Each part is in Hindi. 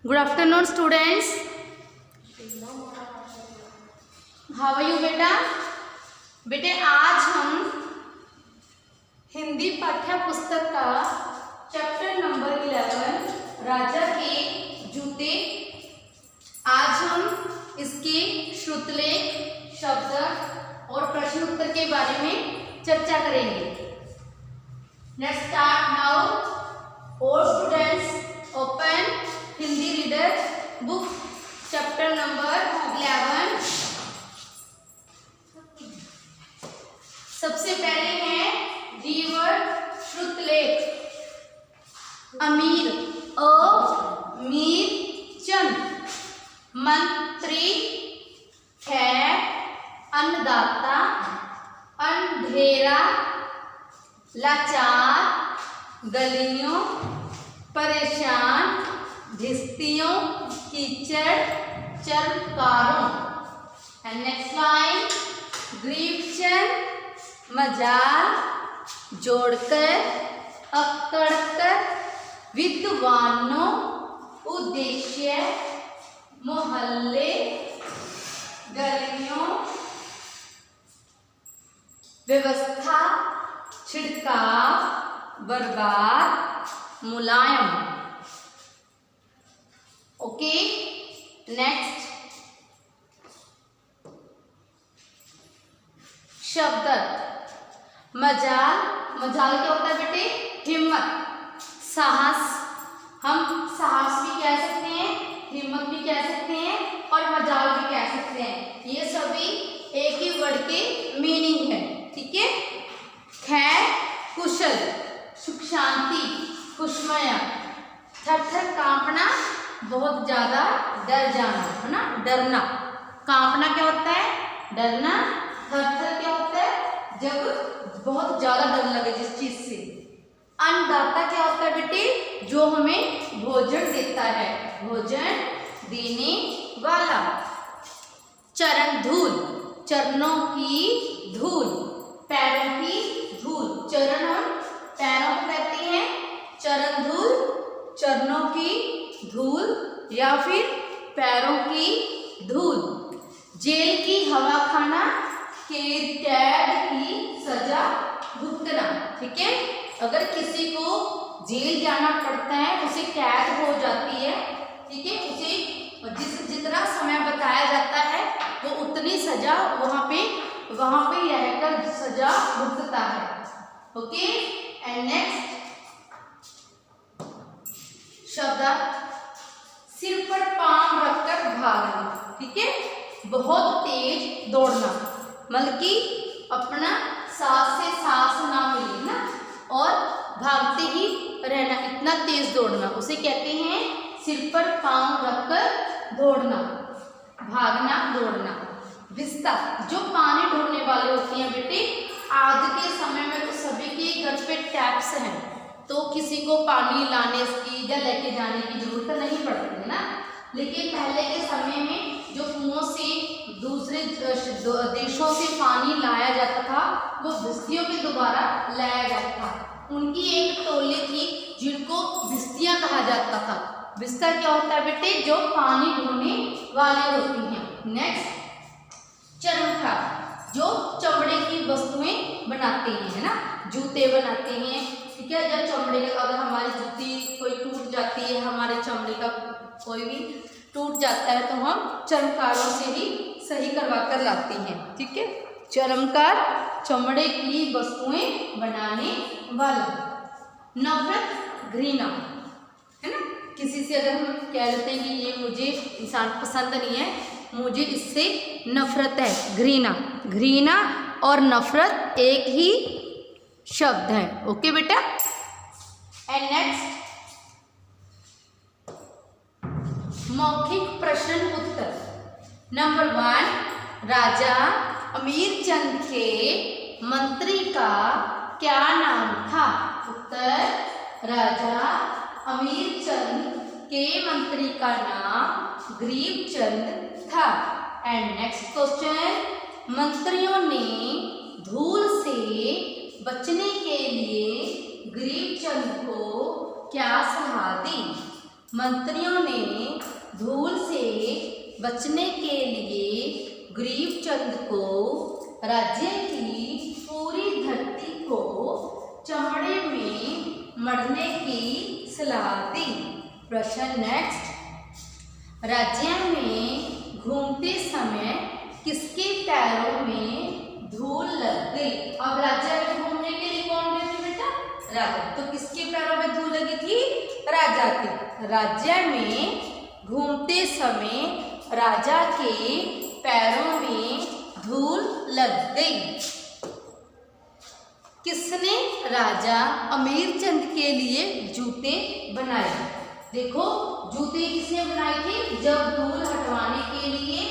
Good afternoon students, how are you बेटा। बेटे आज हम हिंदी पाठ्य पुस्तक का चैप्टर नंबर 11 राजा के जूते, आज हम इसके श्रुतलेख, शब्द और प्रश्न उत्तर के बारे में चर्चा करेंगे। Let's start now. All students open Hindi reader book chapter number 11। सबसे पहले है रीवर्ड श्रुतलेख। अमीर अमीर चंद, मंत्री खैर, अन्नदाता अंधेरा, लाचार गलियों, परेशान भिस्तियों, कीचड़ चरमकारों। एंड नेक्स्ट लाइन ग्रीवचंद मजाल, जोड़कर अकड़कर, विद्वानों, उद्देश्य, मोहल्ले, गलियों, व्यवस्था, छिड़काव, बर्बाद, मुलायम। ओके, नेक्स्ट शब्द मजाल। मजाल क्या होता है बेटे? हिम्मत, साहस। हम साहस भी कह सकते हैं, हिम्मत भी कह सकते हैं और मजाल भी कह सकते हैं। ये सभी एक ही वर्ड के मीनिंग है, ठीक है। खैर कुशल, सुख शांति, खुशमय, थर थर कांपना, बहुत ज्यादा डर जाना, है ना, डरना। कांपना क्या होता है? डरना। थर थर क्या होता है? जब बहुत ज्यादा डर लगे जिस चीज से। अन्नदाता क्या होता है बेटे? जो हमें भोजन देता है, भोजन देने वाला। चरण धूल, चरणों की धूल, पैरों की धूल। चरण हम पैरों को कहते हैं, चरण धूल चरणों की धूल या फिर पैरों की धूल। जेल की हवा खाना, कैद की सजा भुगतना, ठीक है। अगर किसी को जेल जाना पड़ता है, उसे कैद हो जाती है, ठीक है, उसे जितना समय बताया जाता है वो उतनी सजा वहां पे रहकर सजा भुगतता है। ओके, एंड नेक्स्ट शब्द सिर पर पांव रखकर भागना, ठीक है। बहुत तेज दौड़ना, मतलब कि अपना सांस से सांस ना मिले ना, और भागते ही रहना, इतना तेज दौड़ना, उसे कहते हैं सिर पर पांव रखकर दौड़ना, भागना, दौड़ना। भिस्ता, जो पानी ढोने वाले होते हैं बेटे, आज के समय में तो सभी के घर पे टैप्स हैं, तो किसी को पानी लाने की या लेके जाने की जरूरत नहीं पड़ती है ना। लेकिन पहले के समय में जो कुओं से दूसरे देशों से पानी लाया जाता था, वो भिस्तियों के द्वारा लाया जाता था। उनकी एक टोली थी जिनको भिस्तियां कहा जाता था। भिस्ता क्या होता है बेटे? जो पानी ढोने वाले होती हैं। नेक्स्ट चरमकार, जो चमड़े की वस्तुएं बनाते हैं, है ना, जूते बनाते हैं, ठीक है। जब चमड़े का, अगर हमारी जूती कोई टूट जाती है, हमारे चमड़े का कोई भी टूट जाता है, तो हम चरमकारों से ही सही करवा कर लाते हैं, ठीक है। चरमकार चमड़े की वस्तुएं बनाने वाला। नफरत घृणा, है ना, किसी से अगर हम कह देते हैं कि ये मुझे इंसान पसंद नहीं है, मुझे इससे नफरत है, घृणा। घृणा और नफरत एक ही शब्द है। ओके बेटा, एंड नेक्स्ट मौखिक प्रश्न उत्तर। नंबर 1, राजा अमीरचंद के मंत्री का क्या नाम था? उत्तर, राजा अमीरचंद के मंत्री का नाम ग्रीवचंद था। एंड नेक्स्ट क्वेश्चन, मंत्रियों ने धूल से बचने के लिए ग्रीवचंद को क्या सलाह दी? मंत्रियों ने धूल से बचने के लिए गरीबचंद को राज्य की पूरी धरती को चमड़े में मढ़ने की सलाह दी। प्रश्न नेक्स्ट, राज्य में घूमते समय किसके पैरों में धूल लग गई? अब राज्य में घूमने के लिए कौन गए थे बेटा? राजा। तो किसके पैरों में धूल लगी थी? राजा के। राज्य में घूमते समय राजा के पैरों में धूल लग गई। किसने राजा अमीरचंद के लिए जूते बनाए? देखो, जूते किसने बनाए थे? जब धूल हटवाने के लिए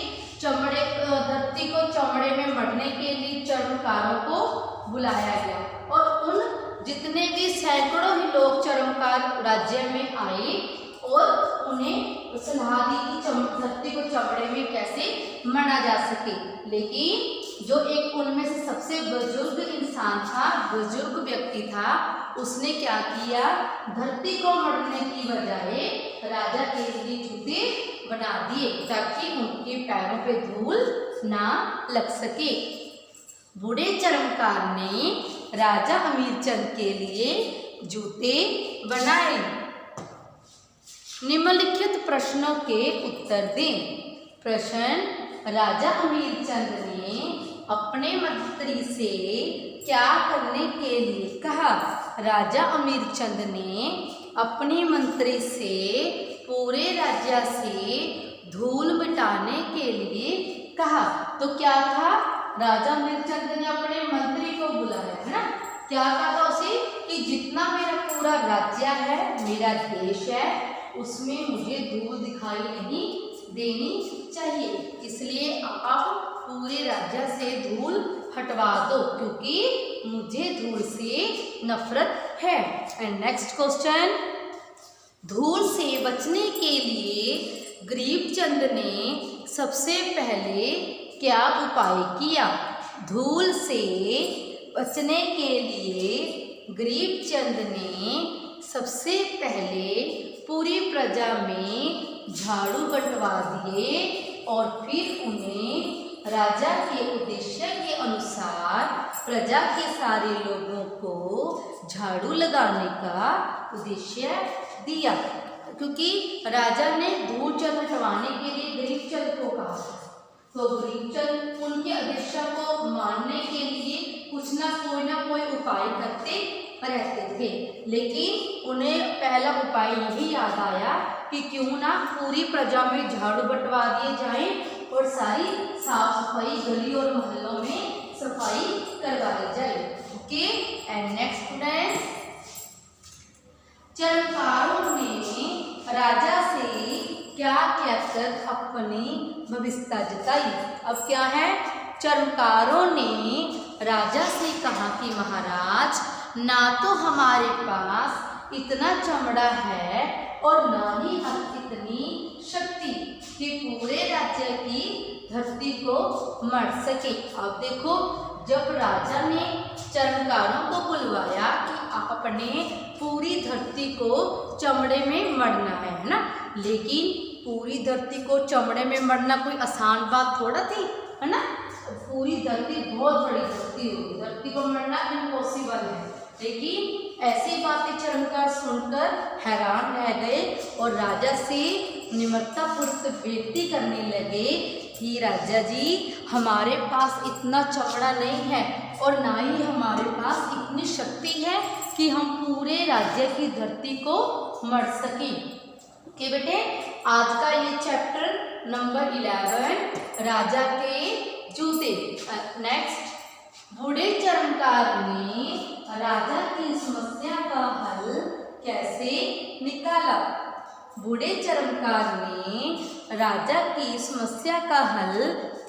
चमड़े धरती को चमड़े में मढ़ने के लिए चर्मकारों को बुलाया गया और उन जितने भी सैकड़ों ही लोग चर्मकार राज्य में आए और उन्हें सलाह दी कि धरती को चमड़े में कैसे मढ़ा जा सके। लेकिन जो एक उनमें से सबसे बुजुर्ग इंसान था, बुजुर्ग व्यक्ति था, उसने क्या किया? धरती को मढ़ने की बजाय राजा के लिए जूते बना दिए ताकि उनके पैरों पे धूल ना लग सके। बूढ़े चर्मकार ने राजा अमीरचंद के लिए जूते बनाए। निम्नलिखित प्रश्नों के उत्तर दें। प्रश्न, राजा अमीरचंद ने अपने मंत्री से क्या करने के लिए कहा? राजा अमीरचंद ने अपने मंत्री से पूरे राज्य से धूल मिटाने के लिए कहा। तो क्या था? राजा अमीरचंद ने अपने मंत्री को बुलाया, है ना? क्या कहा था उसे कि जितना मेरा पूरा राज्य है, मेरा देश है, उसमें मुझे धूल दिखाई नहीं देनी चाहिए, इसलिए आप पूरे राज्य से धूल हटवा दो क्योंकि मुझे धूल से नफरत है। एंड नेक्स्ट क्वेश्चन, धूल से बचने के लिए गरीबचंद ने सबसे पहले क्या उपाय किया? धूल से बचने के लिए गरीबचंद ने सबसे पहले पूरी प्रजा में झाड़ू बंटवा दिए और फिर उन्हें राजा के उद्देश्य के अनुसार प्रजा के सारे लोगों को झाड़ू लगाने का उद्देश्य दिया, क्योंकि राजा ने धूल हटवाने के लिए गरीबचंद को कहा। तो गरीबचंद उनके आदेश को मानने के लिए कुछ ना कोई उपाय करते रहते थे, लेकिन उन्हें पहला उपाय यही याद आया कि क्यों ना पूरी प्रजा में झाड़ू बंटवा दिए जाएं और सारी साफ सफाई गली और मोहल्लों में सफाई करवाई जाए। ओके, एंड नेक्स्ट स्टूडेंट्स, चर्मकारों ने राजा से क्या कहकर अपनी भविष्यता जताई? अब क्या है? चर्मकारों ने राजा से कहा कि महाराज, ना तो हमारे पास इतना चमड़ा है और ना ही हम इतनी शक्ति कि पूरे राज्य की धरती को मढ़ सके। अब देखो, जब राजा ने चर्मकारों को बुलवाया कि आपने पूरी धरती को चमड़े में मढ़ना है ना, लेकिन पूरी धरती को चमड़े में मढ़ना कोई आसान बात थोड़ा थी, है ना? पूरी धरती बहुत बड़ी धरती होगी, धरती को मढ़ना इम्पॉसिबल है। लेकिन ऐसी बातें चर्मकार सुनकर हैरान रह गए और राजा से निम्रतापूर्वक विनती करने लगे कि राजा जी, हमारे पास इतना चमड़ा नहीं है और ना ही हमारे पास इतनी शक्ति है कि हम पूरे राज्य की धरती को मढ़ सकें। ओके बेटे, आज का ये चैप्टर नंबर 11 राजा के जूते। नेक्स्ट, बूढ़े चर्मकार ने राजा की समस्या का हल कैसे निकाला? बूढ़े चर्मकार ने राजा की समस्या का हल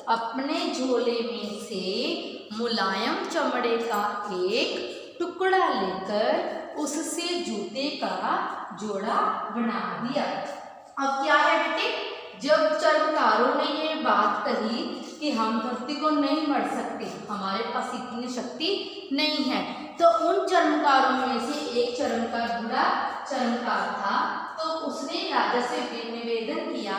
अपने झोले में से मुलायम चमड़े का एक टुकड़ा लेकर उससे जूते का जोड़ा बना दिया। अब क्या है बेटे, जब चर्मकारों ने ये बात कही कि हम धरती को नहीं मर सकते, हमारे पास इतनी शक्ति नहीं है। तो उन चर्मकारों में से एक चर्मकार बुरा चर्मकार था, तो उसने राजा से निवेदन किया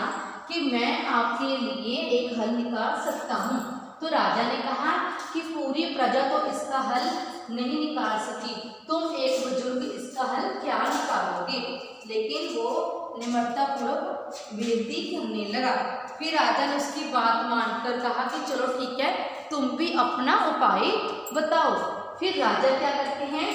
कि मैं आपके लिए एक हल निकाल सकता हूँ। तो राजा ने कहा कि पूरी प्रजा तो इसका हल नहीं निकाल सकी, तुम एक बुजुर्ग इसका हल क्या निकालोगे। लेकिन वो निम्रतापूर्वक विनती करने लगा। फिर राजा ने उसकी बात मानकर कहा कि चलो ठीक है, तुम भी अपना उपाय बताओ। फिर राजा क्या करते हैं,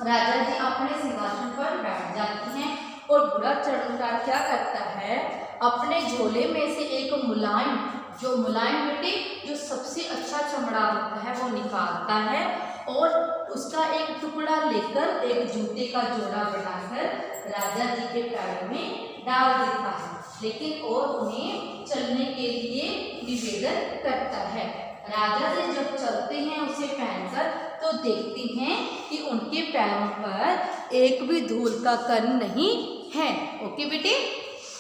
राजा जी अपने सिंहासन पर बैठ जाते हैं और बुरा चर्मकार क्या करता है, अपने झोले में से एक मुलायम बेटे जो सबसे अच्छा चमड़ा होता है वो निकालता है और उसका एक टुकड़ा लेकर एक जूते का जोड़ा बनाकर राजा जी के पैरों में डाल देता है, लेकिन और उन्हें चलने के लिए निवेदन करता है। राजा जी जब चलते हैं उसे पहनकर तो देखते हैं कि उनके पैरों पर एक भी धूल का कण नहीं है। ओके बेटे।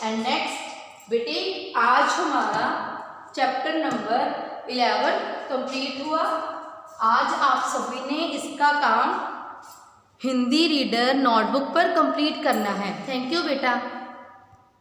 एंड नेक्स्ट बेटे, आज हमारा चैप्टर नंबर 11 कंप्लीट हुआ। आज आप सभी ने इसका काम हिंदी रीडर नोटबुक पर कंप्लीट करना है। थैंक यू बेटा।